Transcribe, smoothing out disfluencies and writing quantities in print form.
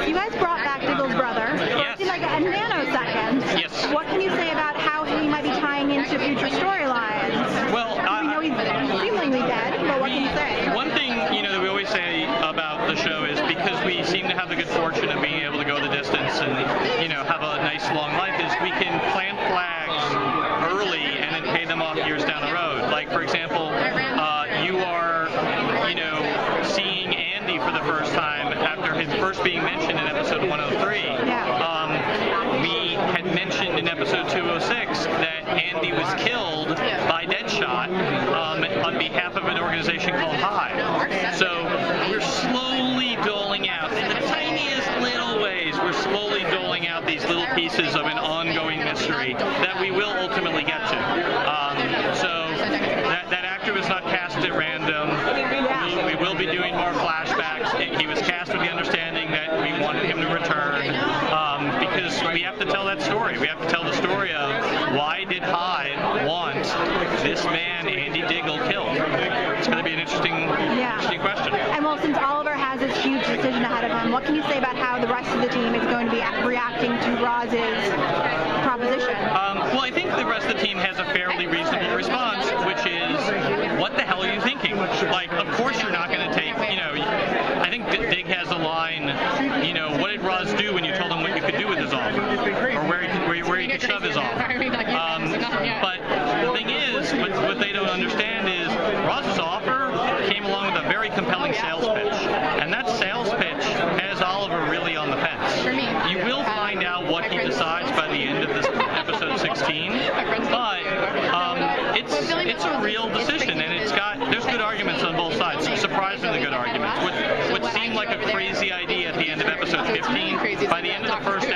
you guys brought back Diggle's brother. Yes. In like a nanosecond. Yes. What can you say about how he might be tying into future storylines? Well, we know he's seemingly dead, but what can you say? One thing, that we always say about the show is because we seem to have the good fortune of being able to go the distance and, have a nice long life, is we can plant flags early and then pay them off years down the road. Like, for example, you are, seeing Andy for the first time after his first being mentioned in episode 103. We had mentioned in episode 206 that Andy was killed by Deadshot on behalf of an organization called Hive. So we're slowly doling out, in the tiniest little ways, we're slowly doling out these little pieces of an ongoing mystery that we will ultimately get to. So that actor was not cast at random. We will be doing more flashbacks. He was cast with the understanding that we wanted him to return because we have to tell that story. We have to tell the story of why did Hive want this man, Andy Diggle, killed? It's going to be an interesting question. And well, since Oliver has this huge decision ahead of him, what can you say about how the rest of the team is going to be reacting to Roz's proposition? Well, I think the rest of the team has a fairly reasonable response, which is, what the hell are you thinking? Like, of course you're not going to take, I think Dig has a line, what did Roz do when you told him what you could do with his arm? Or where he could shove his arm? But the thing is, what they don't understand is, Roz's offer came along with a very compelling sales pitch. And that sales pitch has Oliver really on the fence. You will find out what he decides by the end of this episode 16, but it's a real decision, and there's good arguments on both sides, surprisingly good arguments. What seemed like a crazy idea at the end of episode 15, by the end of the first